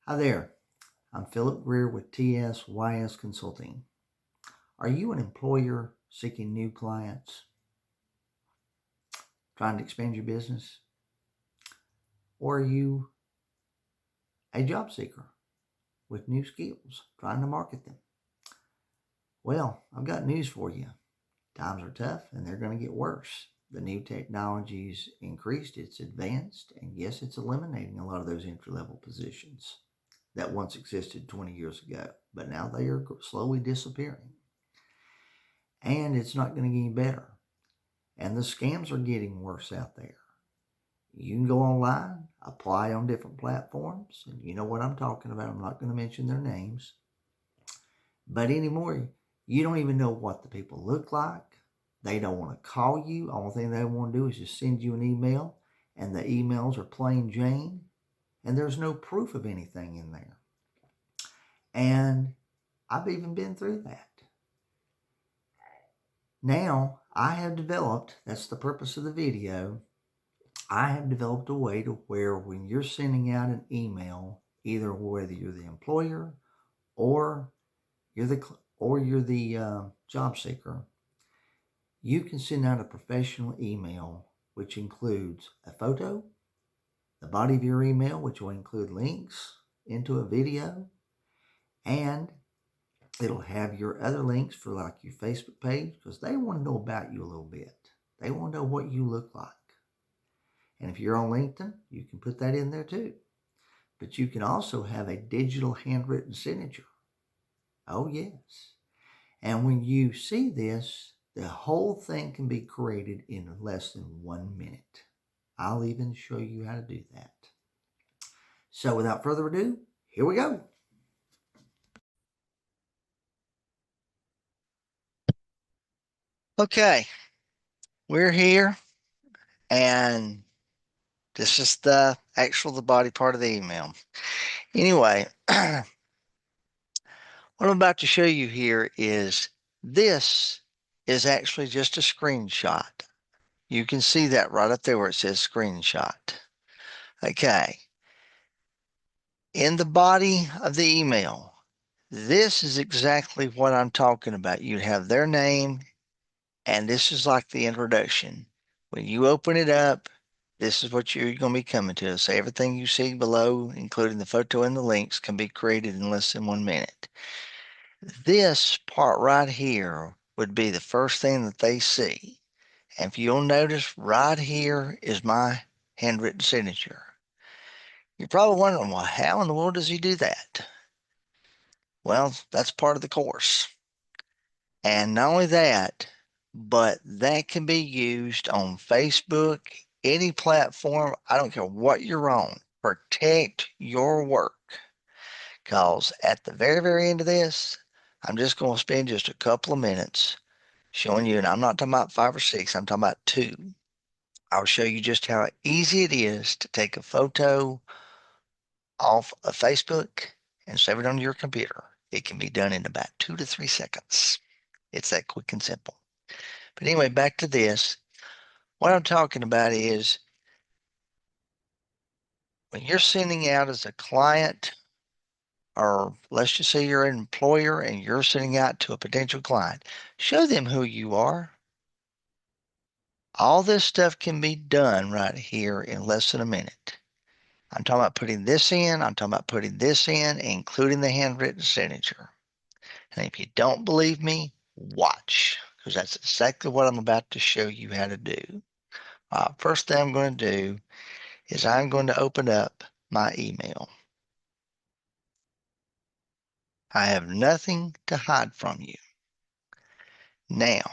Hi there, I'm Philip Greer with TSYS Consulting. Are you an employer seeking new clients, trying to expand your business? Or are you a job seeker with new skills, trying to market them? Well, I've got news for you. Times are tough and they're going to get worse. The new technology's increased, it's advanced, and yes, it's eliminating a lot of those entry level positions that once existed 20 years ago, but now they are slowly disappearing. And it's not going to get any better. And the scams are getting worse out there. You can go online, apply on different platforms, and you know what I'm talking about. I'm not going to mention their names. But anymore, you don't even know what the people look like. They don't want to call you. Only thing they want to do is just send you an email, and the emails are plain Jane, and there's no proof of anything in there. And I've even been through that. Now, I have developed, that's the purpose of the video, I have developed a way to where when you're sending out an email, either whether you're the employer or you're the job seeker, you can send out a professional email which includes a photo, the body of your email, which will include links into a video, and it'll have your other links for like your Facebook page because they want to know about you a little bit. They want to know what you look like. And if you're on LinkedIn, you can put that in there too. But you can also have a digital handwritten signature. Oh, yes. And when you see this, the whole thing can be created in less than 1 minute. I'll even show you how to do that. So without further ado, here we go. Okay, we're here, and this is the body part of the email. Anyway, what I'm about to show you here is this is actually just a screenshot. You can see that right up there where it says screenshot. Okay, in the body of the email, this is exactly what I'm talking about. You have their name, and this is like the introduction. When you open it up, this is what you're going to be coming to. So everything you see below, including the photo and the links, can be created in less than 1 minute. This part right here would be the first thing that they see. And if you'll notice, right here is my handwritten signature. You're probably wondering, well, how in the world does he do that? Well, that's part of the course. And not only that, but that can be used on Facebook, any platform. I don't care what you're on. Protect your work. Because at the very, very end of this, I'm just going to spend just a couple of minutes showing you, and I'm not talking about 5 or 6, I'm talking about 2. I'll show you just how easy it is to take a photo off of Facebook and save it on your computer. It can be done in about 2 to 3 seconds. It's that quick and simple. But anyway, back to this. What I'm talking about is when you're sending out as a client, or let's just say you're an employer and you're sending out to a potential client, show them who you are. All this stuff can be done right here in less than a minute. I'm talking about putting this in, I'm talking about putting this in, including the handwritten signature. And if you don't believe me, watch, because that's exactly what I'm about to show you how to do. First thing I'm going to do is I'm going to open up my email. I have nothing to hide from you. Now,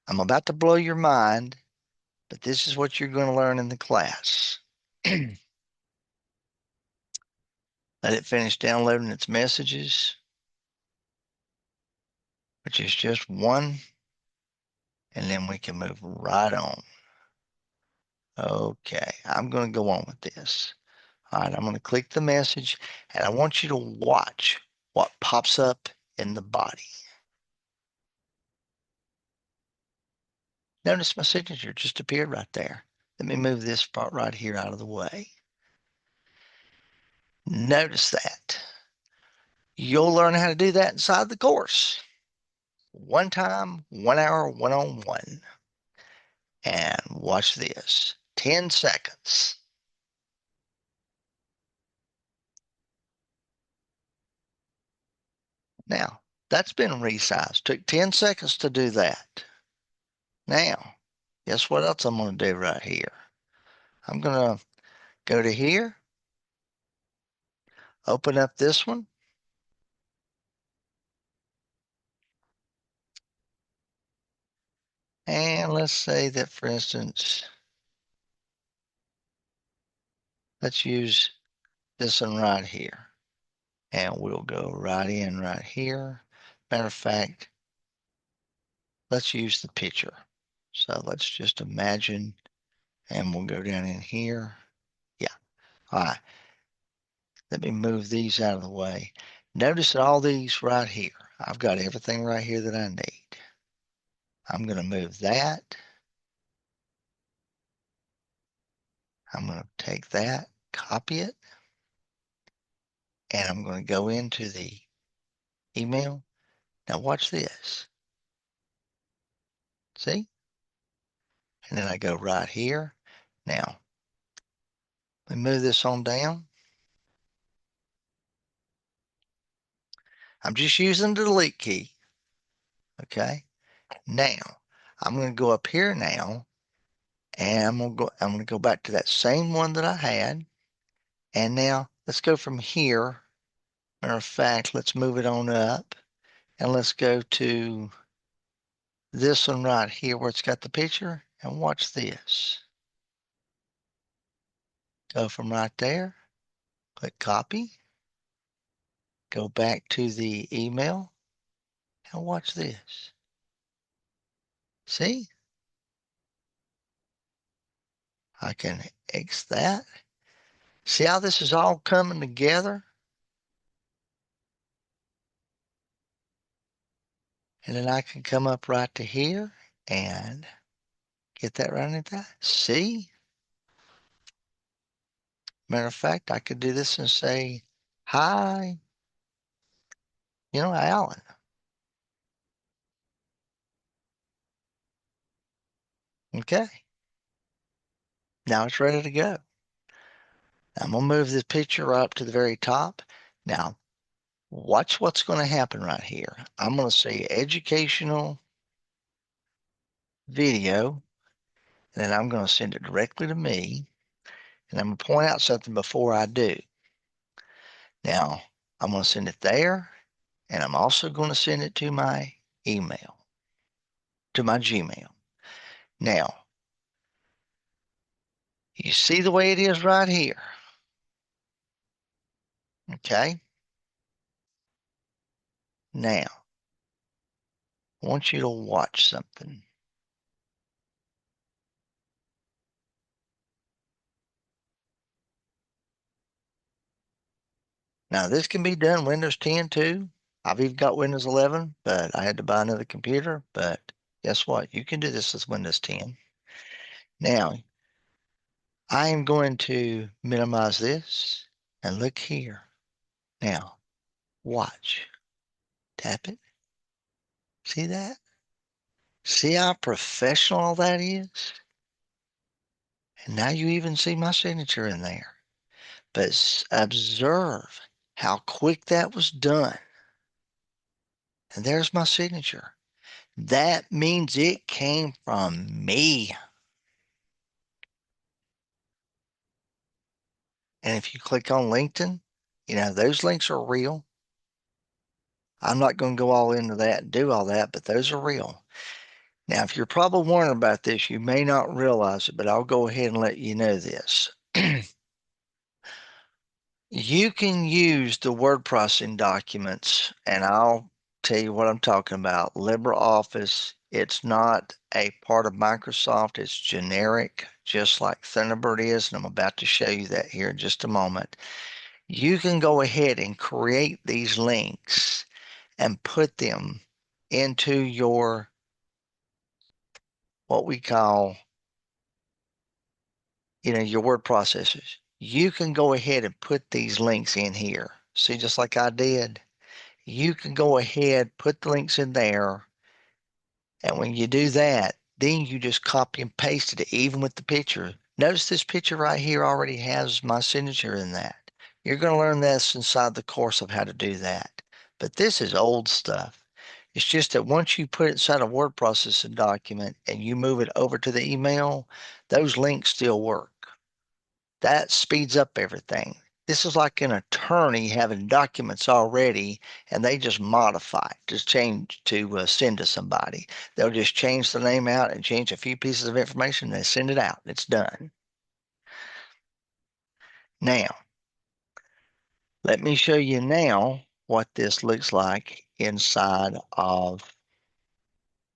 I'm about to blow your mind, but this is what you're going to learn in the class. Let it finish downloading its messages, which is just one, and then we can move right on. Okay, I'm going to go on with this. All right, I'm going to click the message, and I want you to watch what pops up in the body. Notice my signature just appeared right there. Let me move this part right here out of the way. Notice that. You'll learn how to do that inside the course. One time, 1 hour, one-on-one. And watch this. 10 seconds. Now, that's been resized. Took 10 seconds to do that. Now, guess what else I'm going to do right here? I'm going to go to here, open up this one, and let's say that, for instance, let's use this one right here. And we'll go right in right here. Matter of fact, let's use the picture. So let's just imagine, and we'll go down in here. Yeah. All right. Let me move these out of the way. Notice all these right here. I've got everything right here that I need. I'm going to move that. I'm going to take that, copy it, and I'm going to go into the email. Now watch this. See? And then I go right here. Now, let me move this on down. I'm just using the delete key. Okay. Now, I'm going to go up here now, and I'm going to go back to that same one that I had. And now let's go from here. Matter of fact, let's move it on up, and let's go to this one right here where it's got the picture, and watch this. Go from right there, click copy, go back to the email, and watch this. See? I can X that. See how this is all coming together? And then I can come up right to here and get that right into that. See? Matter of fact, I could do this and say, hi, Alan. Okay. Now it's ready to go. I'm going to move this picture up to the very top. Now, watch what's going to happen right here. I'm going to say educational video, and then I'm going to send it directly to me. And I'm going to point out something before I do. Now, I'm going to send it there, and I'm also going to send it to my email, to my Gmail. Now, you see the way it is right here. Okay. Now, I want you to watch something. Now, this can be done Windows 10 too. I've even got Windows 11, but I had to buy another computer. But guess what? You can do this with Windows 10. Now, I am going to minimize this and look here. Now, watch. Tap it. See that? See how professional that is? And now you even see my signature in there. But observe how quick that was done. And there's my signature. That means it came from me. And if you click on LinkedIn, those links are real. I'm not going to go all into that and do all that, but those are real. Now, if you're probably wondering about this, you may not realize it, but I'll go ahead and let you know this. You can use the word processing documents, and I'll tell you what I'm talking about. LibreOffice, it's not a part of Microsoft. It's generic, just like Thunderbird is, and I'm about to show you that here in just a moment. You can go ahead and create these links and put them into your, what we call, your word processors. you can go ahead and put these links in here. See, just like I did, you can go ahead, put the links in there. And when you do that, then you just copy and paste it, even with the picture. Notice this picture right here already has my signature in that. You're going to learn this inside the course of how to do that. But this is old stuff. It's just that once you put it inside a word processing document and you move it over to the email, those links still work. That speeds up everything. This is like an attorney having documents already and they just modify, just change to send to somebody. They'll just change the name out and change a few pieces of information and they send it out. It's done. Now, let me show you now what this looks like inside of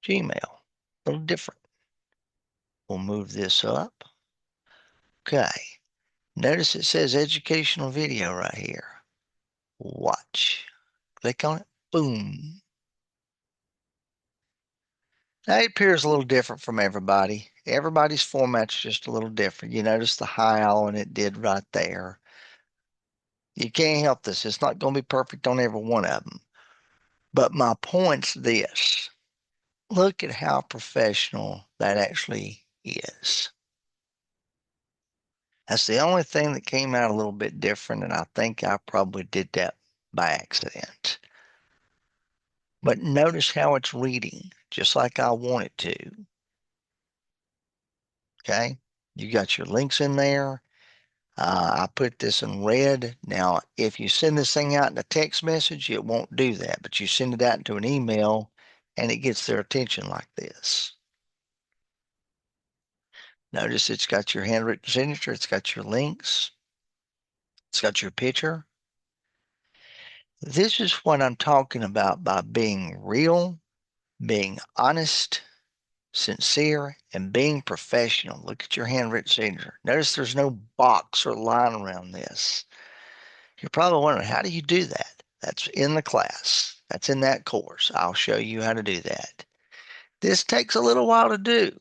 Gmail. A little different. We'll move this up. Okay. Notice it says educational video right here. Watch. Click on it. Boom. Now, it appears a little different from everybody. Everybody's format's just a little different. You notice the high island it did right there. You can't help this. It's not going to be perfect on every one of them. But my point's this. Look at how professional that actually is. That's the only thing that came out a little bit different, and I think I probably did that by accident. But notice how it's reading, just like I want it to. Okay? You got your links in there. I put this in red. Now, if you send this thing out in a text message, it won't do that, but you send it out into an email and it gets their attention like this. Notice it's got your handwritten signature, it's got your links, it's got your picture. This is what I'm talking about by being real, being honest, sincere, and being professional. Look at your handwritten signature. Notice there's no box or line around this. You're probably wondering, how do you do that? That's in the class. That's in that course. I'll show you how to do that. This takes a little while to do,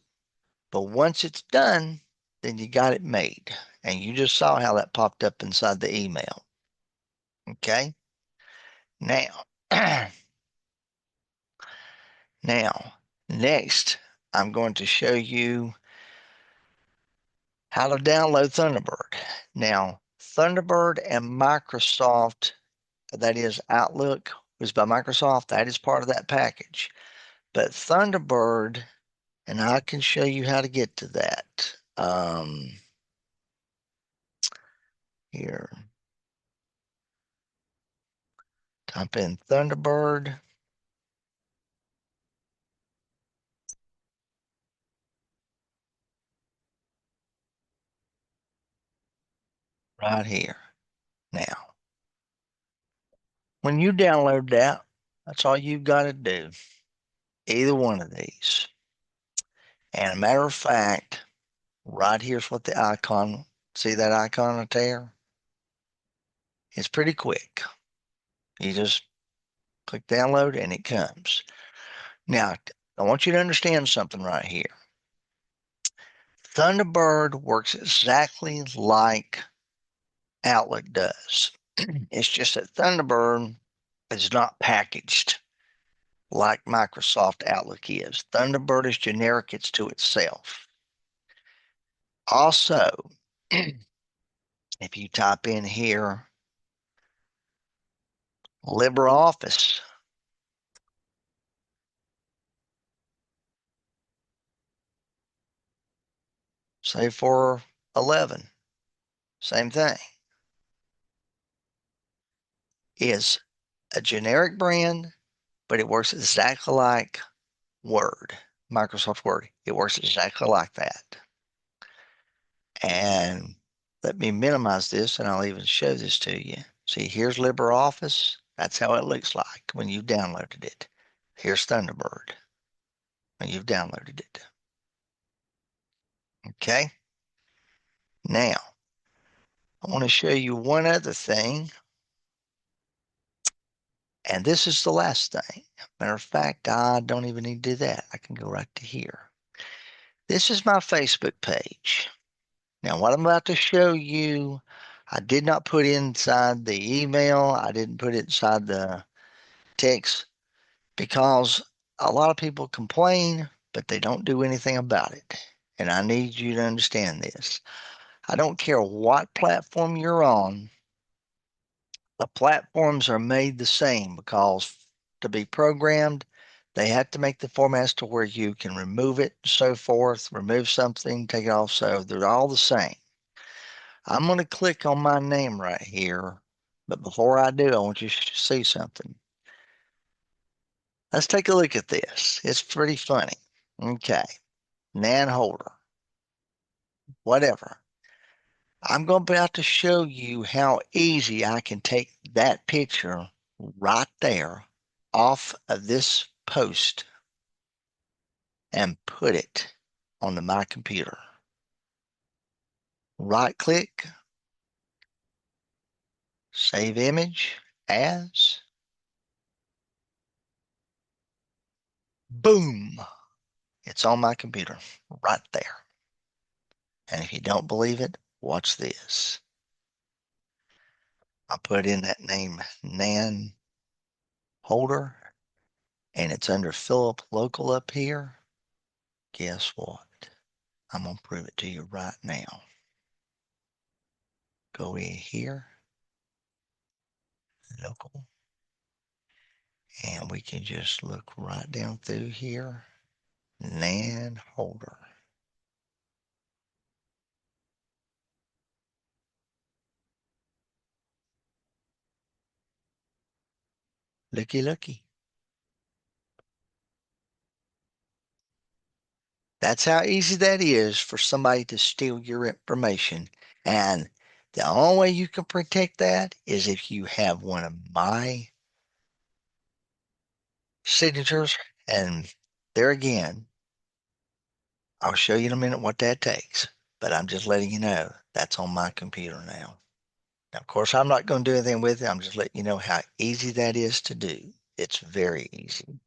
but once it's done, then you got it made. And you just saw how that popped up inside the email. Okay? Now, now, next, I'm going to show you how to download Thunderbird. Now, Thunderbird and Microsoft, that is Outlook, was by Microsoft. That is part of that package. But Thunderbird, and I can show you how to get to that. Here, type in Thunderbird. Right here. Now, when you download that, that's all you've got to do. Either one of these. And a matter of fact, right here's what the icon, see that icon right there? It's pretty quick. You just click download and it comes. Now, I want you to understand something right here. Thunderbird works exactly like Outlook does. It's just that Thunderbird is not packaged like Microsoft Outlook is. Thunderbird is generic, it's to itself. Also, if you type in here LibreOffice, say for 11, same thing, is a generic brand, but it works exactly like Word, Microsoft Word. It works exactly like that. And let me minimize this and I'll even show this to you. See, here's LibreOffice. That's how it looks like when you've downloaded it. Here's Thunderbird when you've downloaded it. Okay. Now, I want to show you one other thing. And this is the last thing. Matter of fact, I don't even need to do that. I can go right to here. This is my Facebook page. Now, what I'm about to show you I did not put inside the email. I didn't put it inside the text because a lot of people complain, but they don't do anything about it. And I need you to understand this. I don't care what platform you're on, the platforms are made the same because to be programmed, they have to make the formats to where you can remove it, so forth, remove something, take it off. So they're all the same. I'm going to click on my name right here. But before I do, I want you to see something. Let's take a look at this. It's pretty funny. Okay. Nan holder. Whatever. I'm about to show you how easy I can take that picture right there off of this post and put it onto my computer. Right click, save image as, boom, it's on my computer right there. And if you don't believe it, watch this. I put in that name, Nan Holder, and it's under Philip Local up here. Guess what? I'm going to prove it to you right now. Go in here, local, and we can just look right down through here. Nan Holder. Looky, looky. That's how easy that is for somebody to steal your information. And the only way you can protect that is if you have one of my signatures. And there again, I'll show you in a minute what that takes. But I'm just letting you know that's on my computer now. Now, of course, I'm not going to do anything with it. I'm just letting you know how easy that is to do. It's very easy.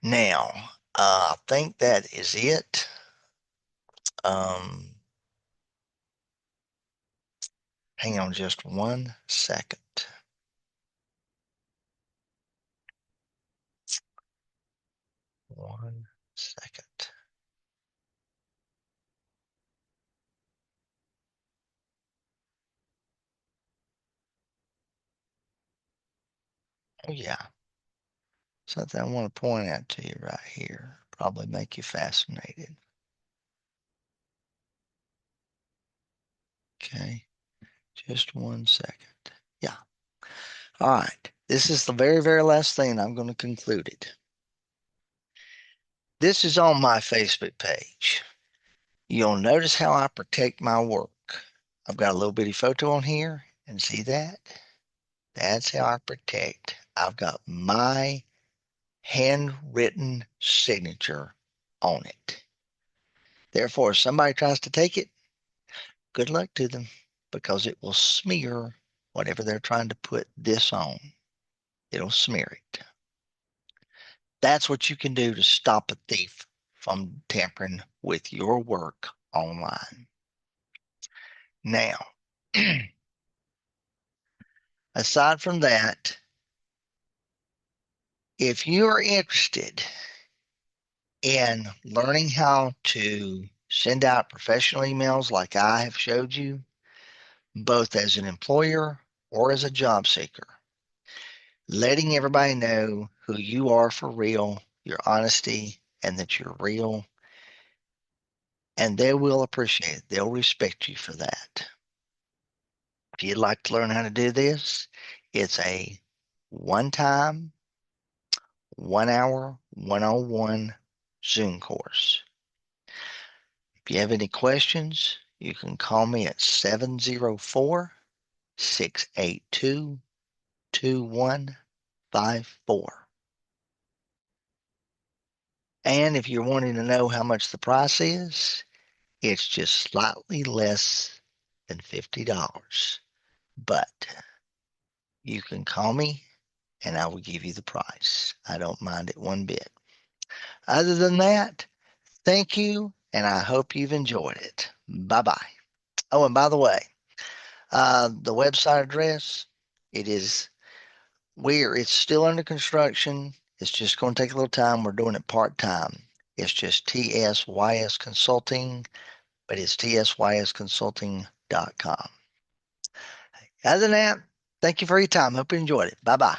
Now, I think that is it. Um, Hang on just 1 second. One second. Oh, yeah. Something I want to point out to you right here. Probably make you fascinated. Okay. Just 1 second. Yeah. All right. This is the very, very last thing. I'm going to conclude it. This is on my Facebook page. You'll notice how I protect my work. I've got a little bitty photo on here, and see that? That's how I protect. I've got my handwritten signature on it. Therefore, if somebody tries to take it, good luck to them because it will smear whatever they're trying to put this on. It'll smear it. That's what you can do to stop a thief from tampering with your work online. Now, aside from that, if you are interested in learning how to send out professional emails like I have showed you, both as an employer or as a job seeker, letting everybody know who you are for real, your honesty, and that you're real, and they will appreciate it. They'll respect you for that. If you'd like to learn how to do this, it's a one-time, 1 hour, 101 Zoom course. If you have any questions, you can call me at 704 682 2154. And if you're wanting to know how much the price is, it's just slightly less than $50. But you can call me and I will give you the price. I don't mind it one bit. Other than that, thank you and I hope you've enjoyed it. Bye-bye. Oh, and by the way, the website address, it is where it's still under construction. It's just going to take a little time. We're doing it part-time. It's just TSYS Consulting, but it's tsysconsulting.com. Other than that, thank you for your time. Hope you enjoyed it. Bye-bye.